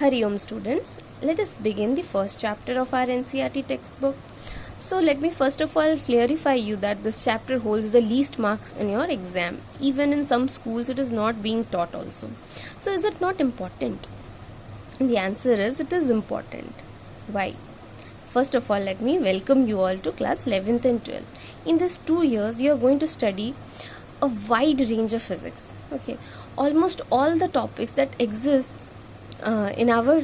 Hari Om students, let us begin the first chapter of our NCERT textbook. So let me first of all clarify you that this chapter holds the least marks in your exam. Even in some schools it is not being taught also. So is it not important? And the answer is it is important. Why? First of all, let me welcome you all to class 11th and 12th. In these 2 years you are going to study a wide range of physics. Okay, almost all the topics that exist in our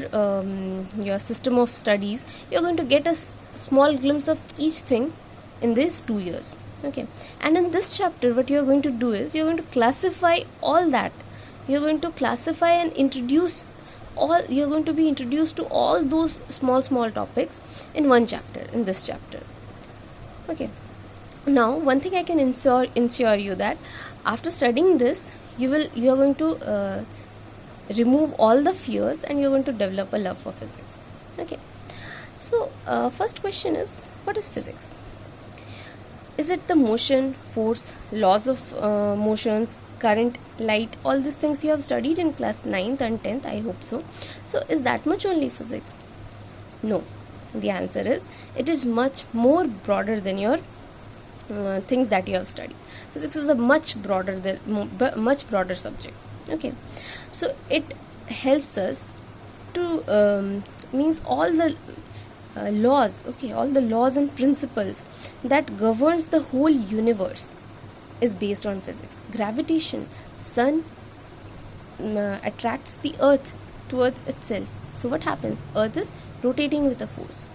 your system of studies, you're going to get a small glimpse of each thing in these 2 years. Okay, and in this chapter what you're going to do is you're going to classify all that. You're going to classify and introduce all, you're going to be introduced to all those small topics in one chapter, in this chapter. Okay, now one thing I can ensure you that after studying this you are going to remove all the fears and you're going to develop a love for physics. Okay, so first question is, what is physics? Is it the motion, force, laws of motions, current, light, all these things you have studied in class 9th and 10th? I hope so. So is that much only physics? No, the answer is it is much more broader than your things that you have studied. Physics is a much broader subject. Okay, so it helps us to means all the laws, okay, all the laws and principles that governs the whole universe is based on physics. Gravitation, sun attracts the earth towards itself. So what happens? Earth is rotating with a force.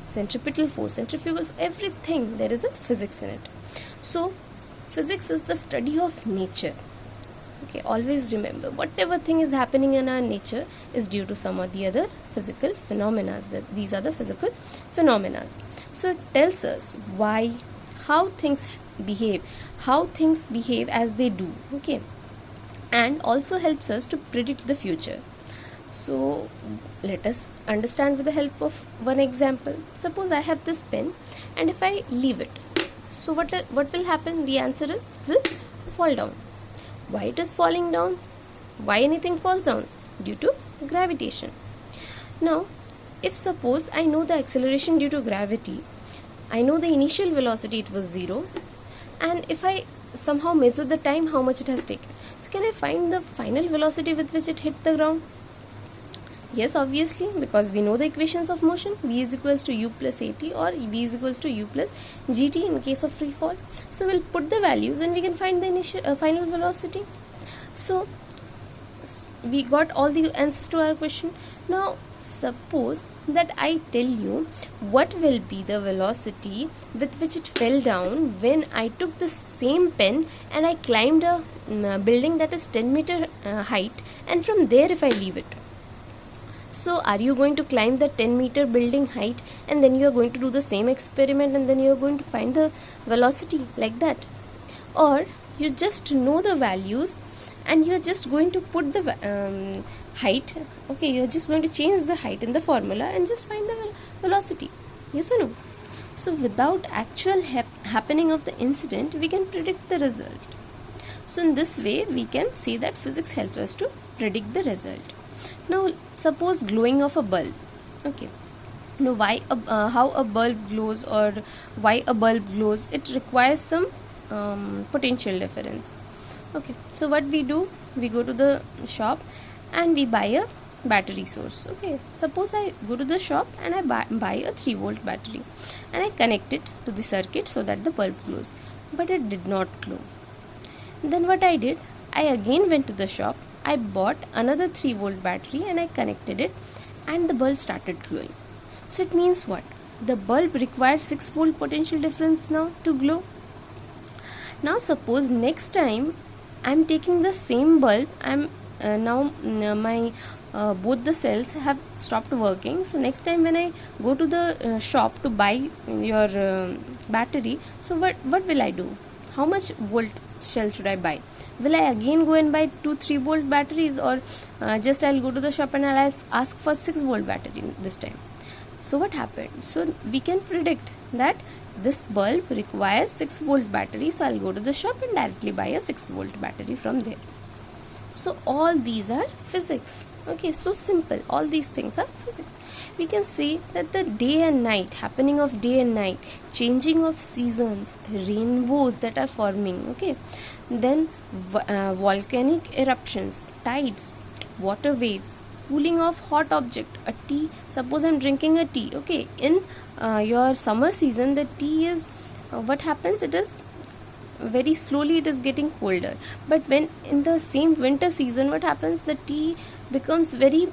Centripetal force, centrifugal, everything, there is a physics in it. So physics is the study of nature. Okay, always remember, whatever thing is happening in our nature is due to some or the other physical phenomena. These are the physical phenomena. So it tells us why, how things behave as they do. Okay, and also helps us to predict the future. So let us understand with the help of one example. Suppose I have this pen and if I leave it, so what will happen? The answer is it will fall down. Why it is falling down? Why anything falls down? Due to gravitation. Now, if suppose I know the acceleration due to gravity, I know the initial velocity, it was 0, and if I somehow measure the time how much it has taken, so can I find the final velocity with which it hit the ground? Yes, obviously, because we know the equations of motion. V is equals to u plus at, or V is equals to u plus gt in case of free fall. So we'll put the values and we can find the initial final velocity. So we got all the answers to our question. Now suppose that I tell you what will be the velocity with which it fell down when I took the same pen and I climbed a building that is 10 meter height, and from there if I leave it. So are you going to climb the 10 meter building height and then you are going to do the same experiment and then you are going to find the velocity like that? Or you just know the values and you are just going to put the height, okay, you are just going to change the height in the formula and just find the velocity? Yes or no? So without actual happening of the incident, we can predict the result. So in this way we can say that physics helps us to predict the result. Now suppose glowing of a bulb. Okay, now why how a bulb glows or why a bulb glows, it requires some potential difference. Okay, so what we do, we go to the shop and we buy a battery source. Okay, suppose I go to the shop and I buy a 3 volt battery and I connect it to the circuit so that the bulb glows, but it did not glow. Then what I did, I again went to the shop, I bought another 3 volt battery and I connected it and the bulb started glowing. So it means what? The bulb requires 6 volt potential difference now to glow. Now suppose next time I am taking the same bulb, my both the cells have stopped working. So next time when I go to the shop to buy your battery, so what will I do? How much volt cell should I buy? Will I again go and buy 2-3 volt batteries, or just I'll go to the shop and I'll ask for 6 volt battery this time? So what happened? So we can predict that this bulb requires 6 volt battery, so I'll go to the shop and directly buy a 6 volt battery from there. So all these are physics. Okay, so simple. All these things are physics. We can say that the day and night, happening of day and night, changing of seasons, rainbows that are forming, okay, then volcanic eruptions, tides, water waves, cooling of hot object, a tea. Suppose I'm drinking a tea, okay, in your summer season, the tea is what happens, it is very slowly it is getting colder, but when in the same winter season, what happens, the tea becomes very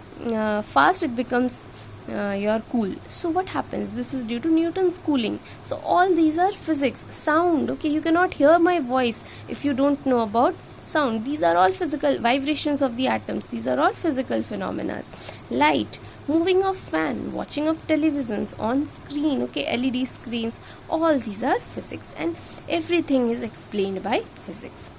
fast, it becomes your cool. So what happens, this is due to Newton's cooling. So all these are physics. Sound, okay, you cannot hear my voice if you don't know about sound. These are all physical vibrations of the atoms. These are all physical phenomena. Light, moving of fan, watching of televisions on screen, okay, LED screens, all these are physics, and everything is explained by physics.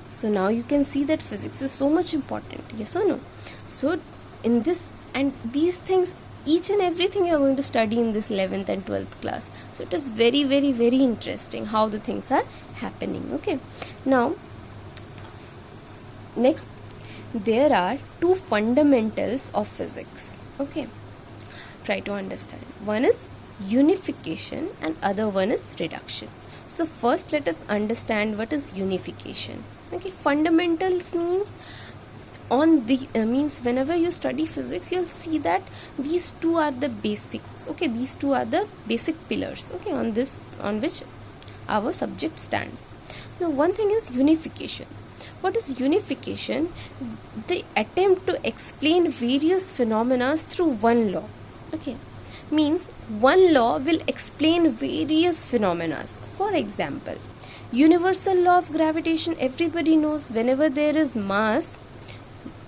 So now you can see that physics is so much important, yes or no? So in this and these things, each and everything you are going to study in this 11th and 12th class. So it is very, very, very interesting how the things are happening. Okay, now next, there are two fundamentals of physics. Okay, try to understand. One is unification and other one is reduction. So first let us understand what is unification. Okay, fundamentals means means whenever you study physics, you'll see that these two are the basics. Okay, these two are the basic pillars, okay, on which our subject stands. Now one thing is unification. What is unification? The attempt to explain various phenomena through one law. Okay, means one law will explain various phenomena. For example, universal law of gravitation, everybody knows whenever there is mass,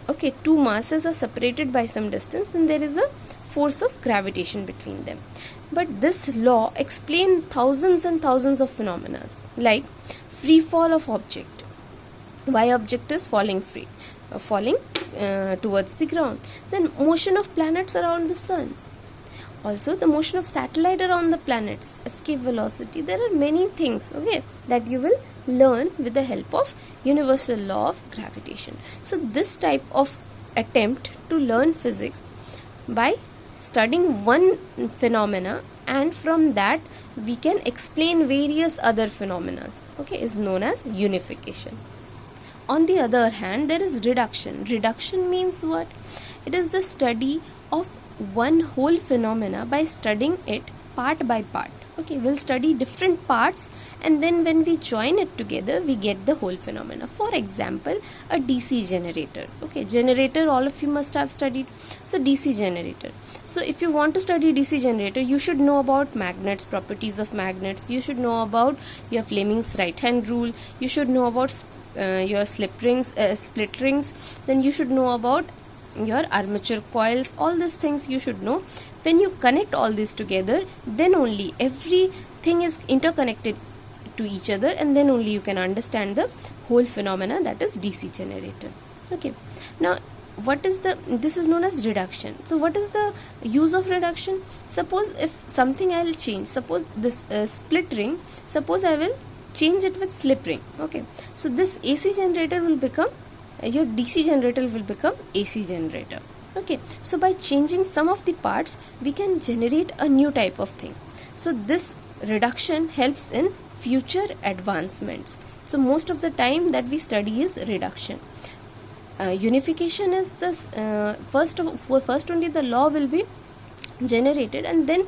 okay, two masses are separated by some distance, then there is a force of gravitation between them. But this law explains thousands and thousands of phenomena, like free fall of object. Why object is falling towards the ground. Then motion of planets around the sun. Also the motion of satellite around the planets, escape velocity. There are many things, okay, that you will learn with the help of universal law of gravitation. So this type of attempt to learn physics by studying one phenomena, and from that we can explain various other phenomena, okay, is known as unification. On the other hand, there is reduction. Reduction means what? It is the study of one whole phenomena by studying it part by part. Okay, we'll study different parts, and then when we join it together, we get the whole phenomena. For example, a DC generator. Okay, generator, all of you must have studied. So DC generator. So if you want to study DC generator, you should know about magnets, properties of magnets. You should know about your Fleming's right hand rule. You should know about your split rings. Then you should know about your armature coils. All these things you should know. When you connect all this together, then only everything is interconnected to each other, and then only you can understand the whole phenomena, that is DC generator. Okay, now this is known as reduction. So what is the use of reduction? Suppose if something I will change, suppose this split ring, suppose I will change it with slip ring. Okay, so this AC generator will become your DC generator will become AC generator. Okay, so by changing some of the parts, we can generate a new type of thing. So this reduction helps in future advancements. So most of the time that we study is reduction. Unification is this first only the law will be generated, and then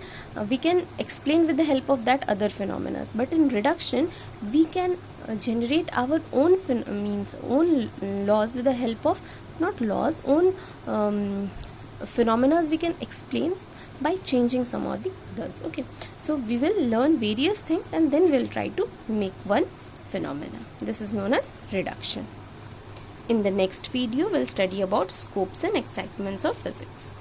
we can explain with the help of that other phenomena. But in reduction, we can generate our own own laws with the help of own phenomena we can explain by changing some of the others. Okay, so we will learn various things and then we'll try to make one phenomena. This is known as reduction. In the next video, we'll study about scopes and excitements of physics.